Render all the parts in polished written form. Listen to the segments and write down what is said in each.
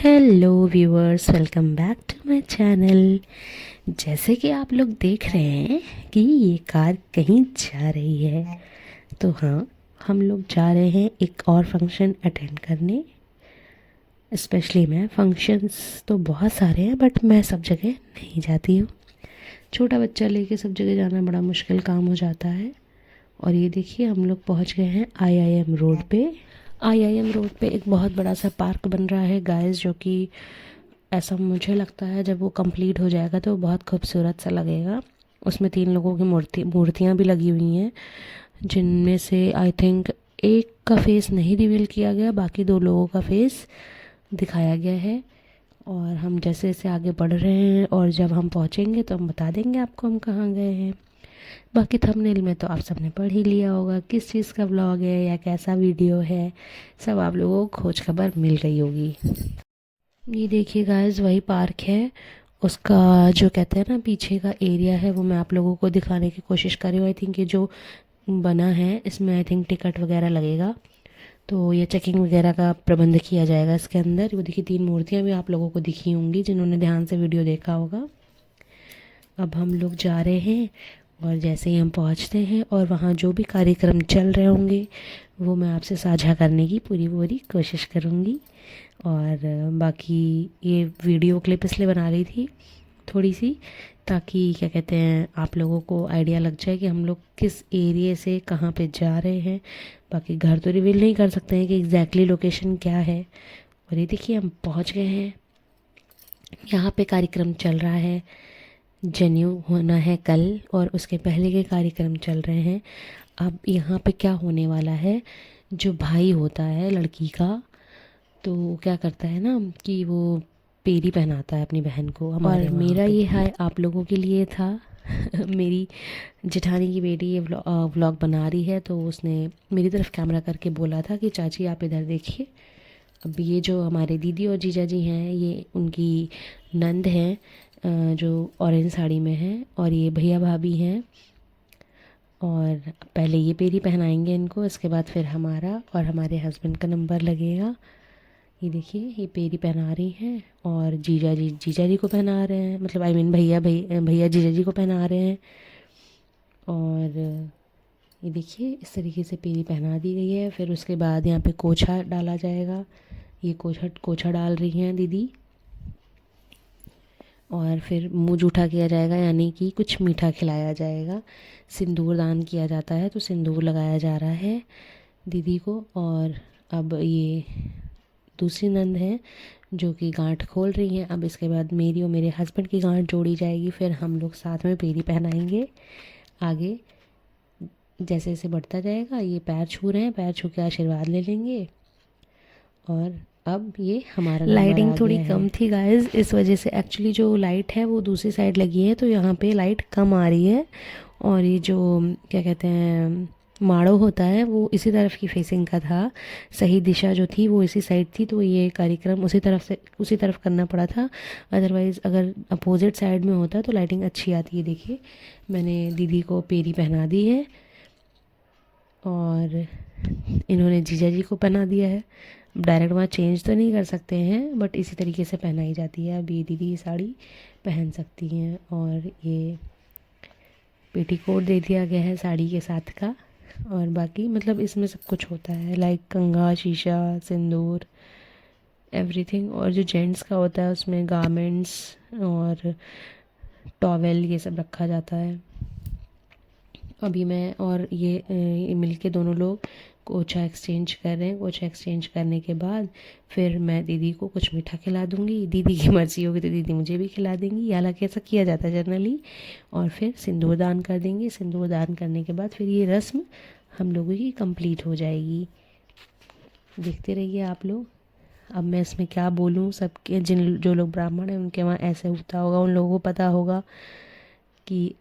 Hello viewers, welcome back to my channel. जैसे कि आप लोग देख रहे हैं कि ये कार कहीं जा रही है, तो हाँ, हम लोग जा रहे हैं एक और फंक्शन अटेंड करने। स्पेशली मैं, फंक्शंस तो बहुत सारे हैं बट मैं सब जगह नहीं जाती हूँ। छोटा बच्चा लेके सब जगह जाना बड़ा मुश्किल काम हो जाता है। और ये देखिए, हम लोग पहुँच गए हैं आईआईएम रोड पे। आईआईएम रोड पे एक बहुत बड़ा सा पार्क बन रहा है गाइस, जो कि ऐसा मुझे लगता है जब वो कंप्लीट हो जाएगा तो बहुत खूबसूरत सा लगेगा। उसमें 3 लोगों की मूर्तियाँ भी लगी हुई हैं, जिनमें से आई थिंक एक का फेस नहीं रिवील किया गया, बाकी 2 लोगों का फेस दिखाया गया है। और हम जैसे जैसे आगे बढ़ रहे हैं और जब हम पहुंचेंगे तो हम बता देंगे आपको हम कहाँ गए हैं। बाकी थंबनेल में तो आप सबने पढ़ ही लिया होगा किस चीज़ का व्लॉग है या कैसा वीडियो है, सब आप लोगों को खोज खबर मिल गई होगी। ये देखिए गाइस, वही पार्क है। उसका जो कहते हैं ना पीछे का एरिया है, वो मैं आप लोगों को दिखाने की कोशिश कर रही हूँ। आई थिंक ये जो बना है इसमें आई थिंक टिकट वगैरह लगेगा, तो ये चेकिंग वगैरह का प्रबंध किया जाएगा इसके अंदर। वो देखिए 3 मूर्तियाँ भी आप लोगों को दिखी होंगी जिन्होंने ध्यान से वीडियो देखा होगा। अब हम लोग जा रहे हैं और जैसे ही हम पहुंचते हैं और वहाँ जो भी कार्यक्रम चल रहे होंगे वो मैं आपसे साझा करने की पूरी पूरी कोशिश करूँगी। और बाकी ये वीडियो क्लिप इसलिए बना रही थी थोड़ी सी, ताकि क्या कहते हैं आप लोगों को आइडिया लग जाए कि हम लोग किस एरिया से कहाँ पे जा रहे हैं। बाकी घर तो रिवील नहीं कर सकते हैं कि एग्जैक्टली लोकेशन क्या है। और ये देखिए, हम पहुँच गए हैं। यहाँ पे कार्यक्रम चल रहा है, जनेऊ होना है कल और उसके पहले के कार्यक्रम चल रहे हैं। अब यहाँ पे क्या होने वाला है, जो भाई होता है लड़की का, तो वो क्या करता है ना कि वो पेरी पहनाता है अपनी बहन को। और मेरा ये हाय आप लोगों के लिए था। मेरी जेठानी की बेटी ये व्लॉग बना रही है, तो उसने मेरी तरफ कैमरा करके बोला था कि चाची आप इधर देखिए। अब ये जो हमारे दीदी और जीजा जी हैं, ये उनकी नंद हैं, जो ऑरेंज साड़ी में हैं, और ये भैया भाभी हैं। और पहले ये पेरी पहनाएंगे इनको, इसके बाद फिर हमारा और हमारे हस्बैंड का नंबर लगेगा। ये देखिए, ये पेरी पहना रही हैं और जीजा जी को पहना रहे हैं, मतलब आई मीन भैया जीजा जी को पहना रहे हैं। और ये देखिए, इस तरीके से पेरी पहना दी गई है। फिर उसके बाद यहाँ पे कोछा डाला जाएगा। ये कोछा डाल रही हैं दीदी। और फिर मुंह जूठा किया जाएगा, यानी कि कुछ मीठा खिलाया जाएगा। सिंदूर दान किया जाता है, तो सिंदूर लगाया जा रहा है दीदी को। और अब ये दूसरी नंद है जो कि गांठ खोल रही हैं। अब इसके बाद मेरी और मेरे हस्बैंड की गांठ जोड़ी जाएगी, फिर हम लोग साथ में पेरी पहनाएंगे। आगे जैसे जैसे बढ़ता जाएगा, ये पैर छू रहे हैं, पैर छू के आशीर्वाद ले लेंगे। और अब ये हमारा लाइटिंग थोड़ी कम थी गाइस, इस वजह से एक्चुअली जो लाइट है वो दूसरी साइड लगी है, तो यहाँ पे लाइट कम आ रही है। और ये जो क्या कहते हैं माड़ो होता है वो इसी तरफ की फेसिंग का था, सही दिशा जो थी वो इसी साइड थी, तो ये कार्यक्रम उसी तरफ करना पड़ा था। अदरवाइज़ अगर अपोजिट साइड में होता तो लाइटिंग अच्छी आती है। देखिए, मैंने दीदी को पेरी पहना दी है और इन्होंने जीजा जी को पहना दिया है। डायरेक्ट वहाँ चेंज तो नहीं कर सकते हैं, बट इसी तरीके से पहनाई जाती है। अब ये दीदी ये साड़ी पहन सकती हैं। और ये पेटीकोट दे दिया गया है साड़ी के साथ का। और बाकी मतलब इसमें सब कुछ होता है, लाइक कंघा, शीशा, सिंदूर, एवरीथिंग। और जो जेंट्स का होता है उसमें गारमेंट्स और टॉवेल ये सब रखा जाता है। अभी मैं और ये मिल के दोनों लोग कोछा एक्सचेंज कर रहे हैं। कोछा एक्सचेंज करने के बाद फिर मैं दीदी को कुछ मीठा खिला दूंगी। दीदी की मर्ज़ी होगी तो दीदी मुझे भी खिला देंगी, हालांकि ऐसा किया जाता है जनरली। और फिर सिंदूर दान कर देंगे। सिंदूर दान करने के बाद फिर ये रस्म हम लोगों की कंप्लीट हो जाएगी। देखते रहिए आप लोग। अब मैं इसमें क्या बोलूँ, सबके जो लोग ब्राह्मण हैं उनके वहाँ ऐसे होता होगा, उन लोगों को पता होगा कि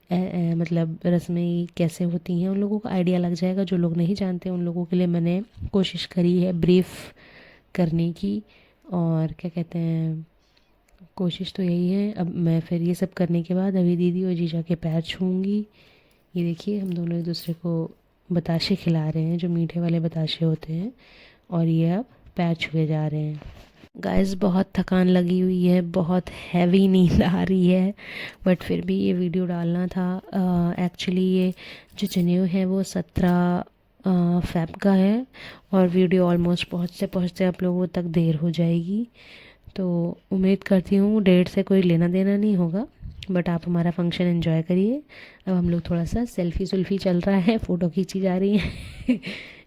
मतलब रस्में कैसे होती हैं, उन लोगों को आइडिया लग जाएगा। जो लोग नहीं जानते उन लोगों के लिए मैंने कोशिश करी है ब्रीफ करने की। और क्या कहते हैं, कोशिश तो यही है। अब मैं फिर ये सब करने के बाद अभी दीदी और जीजा के पैर छूऊंगी। ये देखिए, हम दोनों एक दूसरे को बताशे खिला रहे हैं, जो मीठे वाले बताशे होते हैं। और ये अब पैर छुए जा रहे हैं। गाइस बहुत थकान लगी हुई है, बहुत हैवी नींद आ रही है, बट फिर भी ये वीडियो डालना था। एक्चुअली ये जो जनेऊ है वो 17 फ़ेब का है, और वीडियो ऑलमोस्ट पहुँचते पहुँचते आप लोगों तक देर हो जाएगी। तो उम्मीद करती हूँ डेट से कोई लेना देना नहीं होगा, बट आप हमारा फंक्शन एंजॉय करिए। अब हम लोग थोड़ा सा सेल्फ़ी सुल्फ़ी चल रहा है, फ़ोटो खींची जा रही है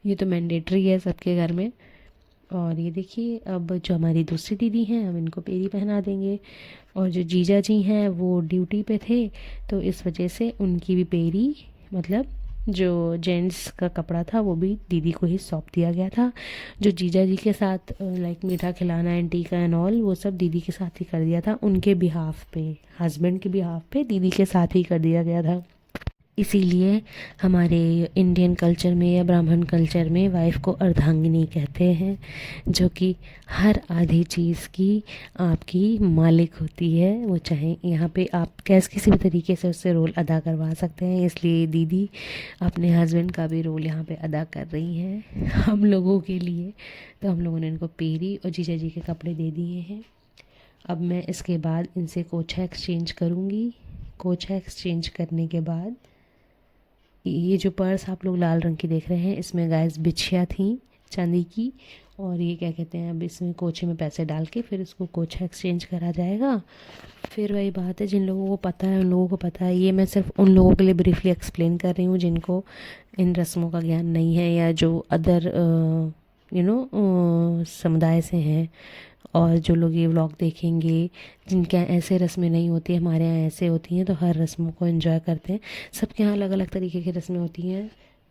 ये तो मैंडेटरी है सबके घर में। और ये देखिए, अब जो हमारी दूसरी दीदी हैं हम इनको पेरी पहना देंगे, और जो जीजा जी हैं वो ड्यूटी पे थे, तो इस वजह से उनकी भी पेरी, मतलब जो जेंट्स का कपड़ा था वो भी दीदी को ही सौंप दिया गया था। जो जीजा जी के साथ लाइक मीठा खिलाना, एंटी का एंड ऑल, वो सब दीदी के साथ ही कर दिया था, उनके बिहाफ पे, हस्बैंड के बिहाफ पे दीदी के साथ ही कर दिया गया था। इसीलिए हमारे इंडियन कल्चर में या ब्राह्मण कल्चर में वाइफ़ को अर्धांगिनी कहते हैं, जो कि हर आधी चीज़ की आपकी मालिक होती है। वो चाहे यहाँ पे आप कैसे किसी भी तरीके से उससे रोल अदा करवा सकते हैं, इसलिए दीदी अपने हस्बैंड का भी रोल यहाँ पे अदा कर रही हैं हम लोगों के लिए। तो हम लोगों ने इनको पेरी और जीजा जी के कपड़े दे दिए हैं। अब मैं इसके बाद इनसे कोछा एक्सचेंज करूँगी। कोछा एक्सचेंज करने के बाद ये जो पर्स आप लोग लाल रंग की देख रहे हैं, इसमें गाइस बिछिया थी चांदी की, और ये क्या कहते हैं, अब इसमें कोछे में पैसे डाल के फिर इसको कोछा एक्सचेंज करा जाएगा। फिर वही बात है, जिन लोगों को पता है उन लोगों को पता है। ये मैं सिर्फ उन लोगों के लिए ब्रीफली एक्सप्लेन कर रही हूँ जिनको इन रस्मों का ज्ञान नहीं है, या जो अदर समुदाय से हैं, और जो लोग ये व्लॉग देखेंगे जिनके यहाँ ऐसे रस्में नहीं होती, हमारे यहाँ ऐसे होती हैं, तो हर रस्मों को एंजॉय करते हैं। सबके यहाँ अलग अलग तरीके की रस्में होती हैं,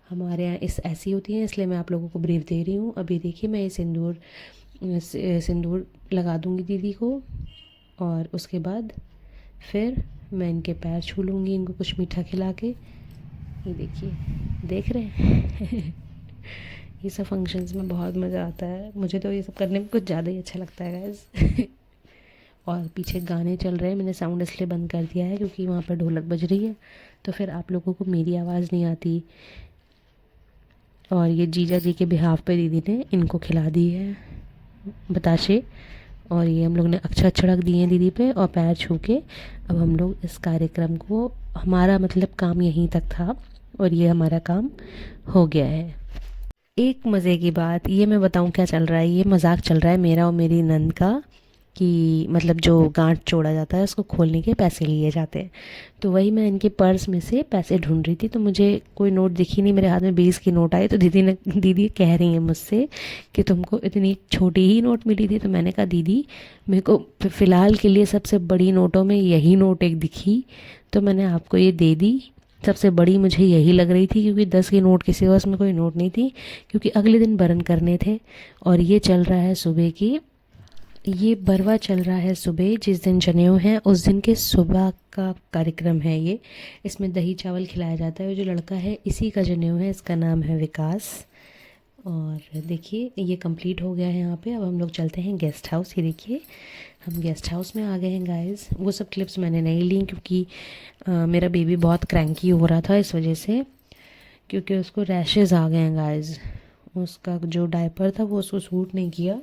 हमारे यहाँ ऐसी होती हैं, इसलिए मैं आप लोगों को ब्रीफ दे रही हूँ। अभी देखिए, मैं ये सिंदूर लगा दूँगी दीदी को, और उसके बाद फिर मैं इनके पैर छू लूँगी, इनको कुछ मीठा खिला के। ये देखिए, देख रहे हैं ये सब फंक्शंस में बहुत मज़ा आता है, मुझे तो ये सब करने में कुछ ज़्यादा ही अच्छा लगता है गाइस और पीछे गाने चल रहे हैं, मैंने साउंड इसलिए बंद कर दिया है क्योंकि वहाँ पर ढोलक बज रही है, तो फिर आप लोगों को मेरी आवाज़ नहीं आती। और ये जीजा जी के बिहाफ पे दीदी ने इनको खिला दी है बताशे, और ये हम लोग ने अक्षत छिड़क दिए हैं दीदी पे और पैर छू के। अब हम लोग इस कार्यक्रम को, हमारा मतलब काम यहीं तक था और ये हमारा काम हो गया है। एक मज़े की बात ये मैं बताऊं क्या चल रहा है, ये मजाक चल रहा है मेरा और मेरी नंद का, कि मतलब जो गांठ जोड़ा जाता है उसको खोलने के पैसे लिए जाते हैं। तो वही मैं इनके पर्स में से पैसे ढूंढ रही थी, तो मुझे कोई नोट दिखी नहीं, मेरे हाथ में 20 की नोट आई। तो दीदी कह रही है मुझसे कि तुमको इतनी छोटी ही नोट मिली थी। तो मैंने कहा दीदी मेरे को फ़िलहाल के लिए सबसे बड़ी नोटों में यही नोट एक दिखी, तो मैंने आपको ये दे दी। सबसे बड़ी मुझे यही लग रही थी क्योंकि 10 की नोट के सिवा उसमें कोई नोट नहीं थी, क्योंकि अगले दिन बरन करने थे। और ये चल रहा है सुबह की, ये बरवा चल रहा है सुबह, जिस दिन जनेऊ है उस दिन के सुबह का कार्यक्रम है ये। इसमें दही चावल खिलाया जाता है। जो लड़का है इसी का जनेऊ है, इसका नाम है विकास। और देखिए ये कंप्लीट हो गया है यहाँ पे। अब हम लोग चलते हैं गेस्ट हाउस। ये देखिए हम गेस्ट हाउस में आ गए हैं गाइस। वो सब क्लिप्स मैंने नहीं ली क्योंकि मेरा बेबी बहुत क्रैंकी हो रहा था इस वजह से, क्योंकि उसको रैशेज़ आ गए हैं गाइस। उसका जो डायपर था वो उसको सूट नहीं किया,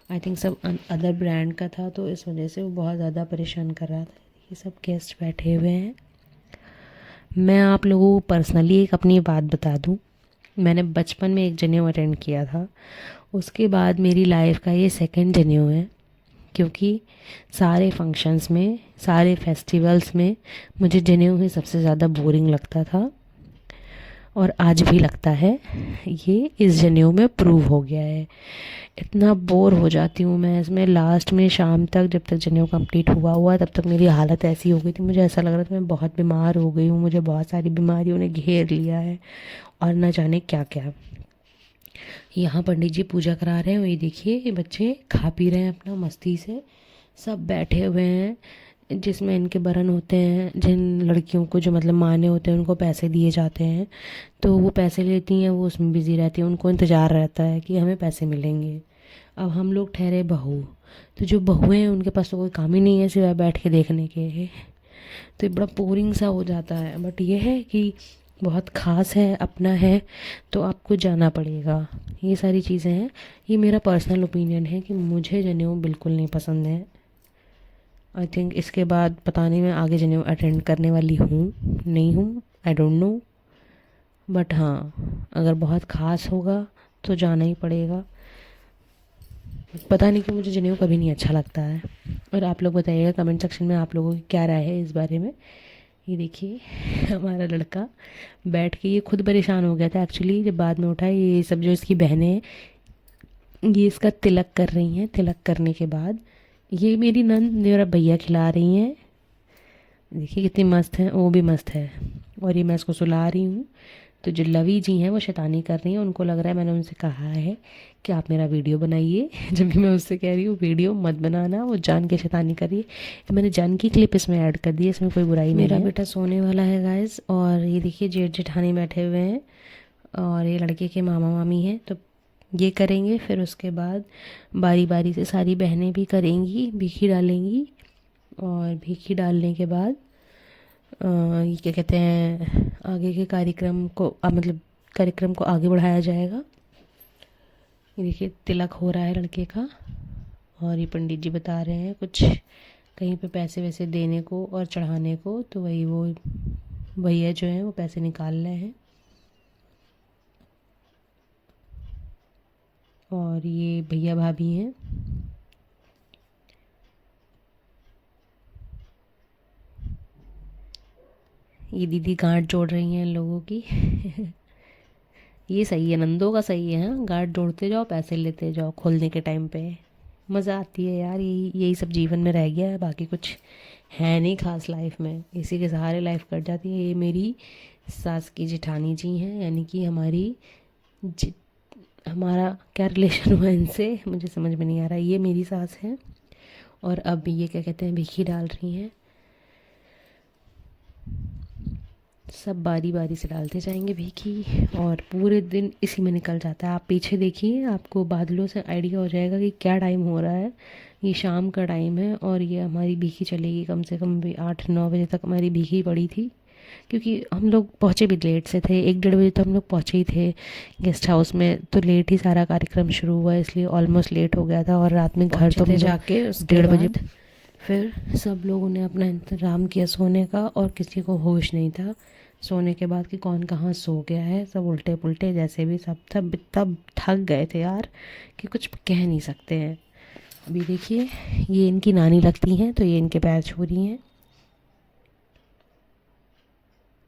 आई थिंक सब अदर ब्रांड का था, तो इस वजह से वो बहुत ज़्यादा परेशान कर रहा था। ये सब गेस्ट बैठे हुए हैं। मैं आप लोगों को पर्सनली एक अपनी बात बता दूं, मैंने बचपन में एक जनेऊ अटेंड किया था, उसके बाद मेरी लाइफ का ये सेकंड जनेऊ है, क्योंकि सारे फंक्शंस में, सारे फेस्टिवल्स में मुझे जनेऊ ही सबसे ज़्यादा बोरिंग लगता था, और आज भी लगता है। ये इस जनेऊ में प्रूव हो गया है। इतना बोर हो जाती हूँ मैं इसमें। लास्ट में शाम तक, जब तक जनेऊ कंप्लीट हुआ तब तक मेरी हालत ऐसी हो गई थी, मुझे ऐसा लग रहा था मैं बहुत बीमार हो गई हूँ, मुझे बहुत सारी बीमारियों ने घेर लिया है और न जाने क्या क्या। यहाँ पंडित जी पूजा करा रहे हैं, और ये देखिए ये बच्चे खा पी रहे हैं अपना मस्ती से, सब बैठे हुए हैं। जिसमें इनके बरन होते हैं, जिन लड़कियों को जो मतलब माने होते हैं उनको पैसे दिए जाते हैं, तो वो पैसे लेती हैं, वो उसमें बिज़ी रहती हैं, उनको इंतज़ार रहता है कि हमें पैसे मिलेंगे। अब हम लोग ठहरे बहू, तो जो बहुएं हैं उनके पास तो कोई काम ही नहीं है सिवाय बैठ के देखने के, तो ये बड़ा बोरिंग सा हो जाता है। बट ये है कि बहुत ख़ास है, अपना है, तो आपको जाना पड़ेगा। ये सारी चीज़ें हैं। ये मेरा पर्सनल ओपिनियन है कि मुझे जनेऊ बिल्कुल नहीं पसंद है। आई थिंक इसके बाद पता नहीं मैं आगे जनेऊ अटेंड करने वाली हूँ नहीं हूँ, आई डोंट नो। बट हाँ, अगर बहुत ख़ास होगा तो जाना ही पड़ेगा। पता नहीं कि मुझे जनेऊ कभी नहीं अच्छा लगता है। और आप लोग बताइएगा कमेंट सेक्शन में आप लोगों की क्या राय है इस बारे में। ये देखिए हमारा लड़का बैठ के ये खुद परेशान हो गया था एक्चुअली, जब बाद में उठा। ये सब जो इसकी बहनें हैं ये इसका तिलक कर रही हैं। तिलक करने के बाद ये मेरी नंद मेरा भैया खिला रही हैं। देखिए कितनी मस्त है, वो भी मस्त है। और ये मैं इसको सुला रही हूँ। तो जो लवी जी हैं वो शैतानी कर रही हैं। उनको लग रहा है मैंने उनसे कहा है कि आप मेरा वीडियो बनाइए, जबकि मैं उससे कह रही हूँ वीडियो मत बनाना। वो जान के शैतानी कर रही है। तो मैंने जान की क्लिप इसमें ऐड कर दी है, इसमें कोई बुराई नहीं है। मेरा बेटा सोने वाला है गाइस। और ये देखिए जेठ जेठानी बैठे हुए हैं और ये लड़के के मामा मामी हैं। तो ये करेंगे, फिर उसके बाद बारी बारी से सारी बहनें भी करेंगी, भीखी डालेंगी। और भीखी डालने के बाद ये क्या कहते हैं, आगे के कार्यक्रम को मतलब कार्यक्रम को आगे बढ़ाया जाएगा। ये देखिए तिलक हो रहा है लड़के का। और ये पंडित जी बता रहे हैं कुछ कहीं पे पैसे वैसे देने को और चढ़ाने को। तो वही वो भैया जो हैं वो पैसे निकाल रहे हैं। और ये भैया भाभी हैं। ये दीदी गांठ जोड़ रही हैं इन लोगों की ये सही है, नंदों का सही है। हाँ, गांठ जोड़ते जाओ, पैसे लेते जाओ खोलने के टाइम पे। मज़ा आती है यार। यही सब जीवन में रह गया है, बाकी कुछ है नहीं खास लाइफ में। इसी के सहारे लाइफ कट जाती है। ये मेरी सास की जेठानी जी हैं, यानी कि हमारा क्या रिलेशन हुआ इनसे मुझे समझ में नहीं आ रहा। ये मेरी सास है। और अब ये क्या कहते हैं, भीखी डाल रही हैं। सब बारी बारी से डालते जाएंगे भीखी। और पूरे दिन इसी में निकल जाता है। आप पीछे देखिए, आपको बादलों से आइडिया हो जाएगा कि क्या टाइम हो रहा है। ये शाम का टाइम है और ये हमारी भीखी चलेगी कम से कम भी 8-9 बजे तक हमारी भीखी पड़ी थी। क्योंकि हम लोग पहुँचे भी लेट से थे, 1-1:30 बजे तो हम लोग पहुँचे ही थे गेस्ट हाउस में। तो लेट ही सारा कार्यक्रम शुरू हुआ, इसलिए ऑलमोस्ट लेट हो गया था। और रात में घर तो जाके 1:30 बजे फिर सब लोगों ने अपना इंतज़ाम किया सोने का। और किसी को होश नहीं था सोने के बाद कि कौन कहाँ सो गया है। सब उल्टे पुल्टे जैसे भी सब तब तब थक गए थे यार कि कुछ कह नहीं सकते हैं। अभी देखिए ये इनकी नानी लगती हैं, तो ये इनके पैर छू रही हैं।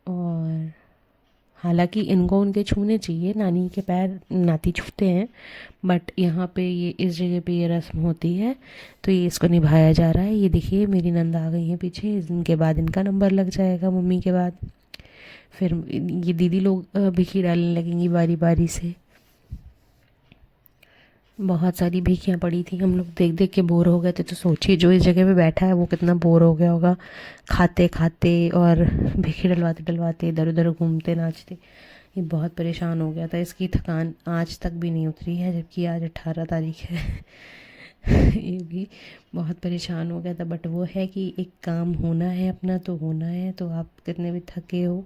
और हालांकि इनको उनके छूने चाहिए, नानी के पैर नाती छूते हैं। बट यहाँ पे ये इस जगह पे ये रस्म होती है, तो ये इसको निभाया जा रहा है। ये देखिए मेरी नंद आ गई है पीछे। इनके बाद इनका नंबर लग जाएगा मम्मी के बाद। फिर ये दीदी लोग भीखी डालने लगेंगी बारी बारी से। बहुत सारी भीखियाँ पड़ी थी, हम लोग देख देख के बोर हो गए थे। तो सोचिए जो इस जगह पे बैठा है वो कितना बोर हो गया होगा, खाते खाते और भीखी डलवाते डलवाते, इधर उधर घूमते नाचते। ये बहुत परेशान हो गया था। इसकी थकान आज तक भी नहीं उतरी है, जबकि आज 18 तारीख है ये भी बहुत परेशान हो गया था। बट वो है कि एक काम होना है अपना तो होना है। तो आप कितने भी थके हो,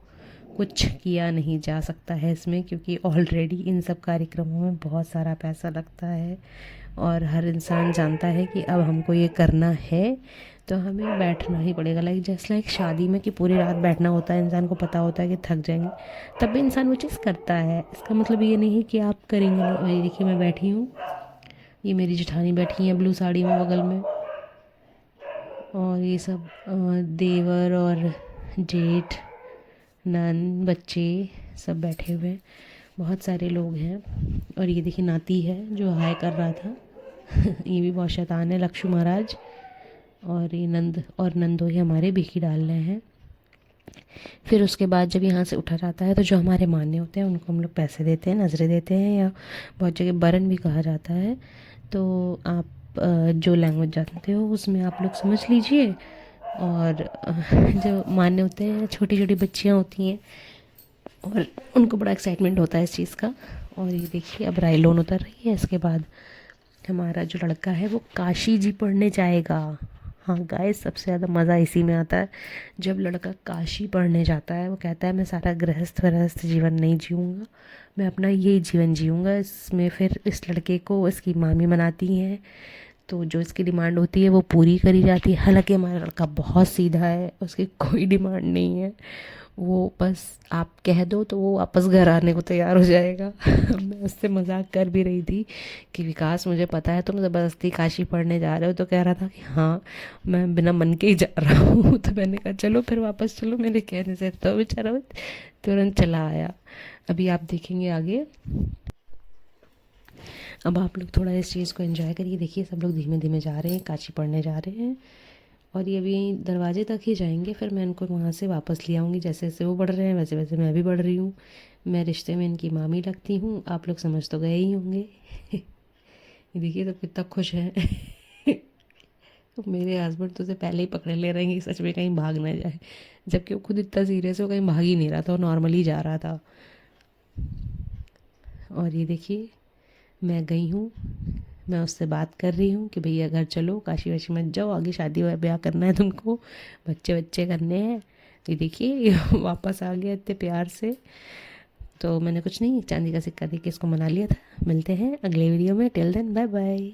कुछ किया नहीं जा सकता है इसमें, क्योंकि ऑलरेडी इन सब कार्यक्रमों में बहुत सारा पैसा लगता है। और हर इंसान जानता है कि अब हमको ये करना है तो हमें बैठना ही पड़ेगा। जस्ट लाइक शादी में कि पूरी रात बैठना होता है, इंसान को पता होता है कि थक जाएंगे, तब भी इंसान वो चीज़ करता है। इसका मतलब ये नहीं कि आप करेंगे नहीं। और ये देखिए मैं बैठी हूँ, ये मेरी जेठानी बैठी हैं ब्लू साड़ी में बगल में। और ये सब देवर और जेठ नन बच्चे सब बैठे हुए हैं, बहुत सारे लोग हैं। और ये देखिए नाती है जो हाय कर रहा था ये भी बहुत शैतान है, लक्ष्मण महाराज। और ये नंद और नंदो ही हमारे भीखी डाल रहे हैं। फिर उसके बाद जब यहाँ से उठा जाता है तो जो हमारे मान्य होते हैं उनको हम लोग पैसे देते हैं, नज़रें देते हैं, या बहुत जगह बरन भी कहा जाता है। तो आप जो लैंग्वेज जानते हो उसमें आप लोग समझ लीजिए। और जो मान्य होते हैं, छोटी छोटी बच्चियाँ होती हैं और उनको बड़ा एक्साइटमेंट होता है इस चीज़ का। और ये देखिए अब रायलोन उतर रही है। इसके बाद हमारा जो लड़का है वो काशी जी पढ़ने जाएगा। हाँ गाइस, सबसे ज़्यादा मज़ा इसी में आता है जब लड़का काशी पढ़ने जाता है। वो कहता है मैं सारा गृहस्थ वरहस्थ जीवन नहीं जीऊँगा, मैं अपना यही जीवन जीऊँगा। इसमें फिर इस लड़के को इसकी मामी मनाती हैं, तो जो इसकी डिमांड होती है वो पूरी करी जाती है। हालांकि हमारा लड़का बहुत सीधा है, उसकी कोई डिमांड नहीं है। वो बस आप कह दो तो वो वापस घर आने को तैयार हो जाएगा। मैं उससे मजाक कर भी रही थी कि विकास, मुझे पता है तुम ज़बरदस्ती काशी पढ़ने जा रहे हो। तो कह रहा था कि हाँ, मैं बिना मन के ही जा रहा हूँ। तो मैंने कहा चलो फिर वापस चलो, मेरे कहने से। तो बेचारा तुरंत चला आया। अभी आप देखेंगे आगे। अब आप लोग थोड़ा इस चीज़ को एंजॉय करिए। देखिए सब लोग धीमे धीमे जा रहे हैं, काशी पढ़ने जा रहे हैं, और ये अभी दरवाजे तक ही जाएंगे। फिर मैं इनको वहाँ से वापस ले आऊँगी। जैसे जैसे वो बढ़ रहे हैं वैसे वैसे मैं भी बढ़ रही हूँ। मैं रिश्ते में इनकी मामी लगती हूँ, आप लोग समझ तो गए ही होंगे। ये देखिए सब कितना खुश हैं। तो मेरे हस्बैंड तो उसे पहले ही पकड़े ले रहे हैं कि सच में कहीं भाग ना जाए, जबकि वो खुद इतना सीरियस है, वो कहीं भाग ही नहीं रहा था, वो नॉर्मली जा रहा था। और ये देखिए मैं गई हूँ, मैं उससे बात कर रही हूँ कि भैया घर चलो, काशी वाशी मत जाओ, आगे शादी ब्याह करना है तुमको, बच्चे बच्चे करने हैं। ये देखिए ये वापस आ गया इतने प्यार से। तो मैंने कुछ नहीं, चांदी का सिक्का दे के इसको मना लिया था। मिलते हैं अगले वीडियो में। Till then bye bye.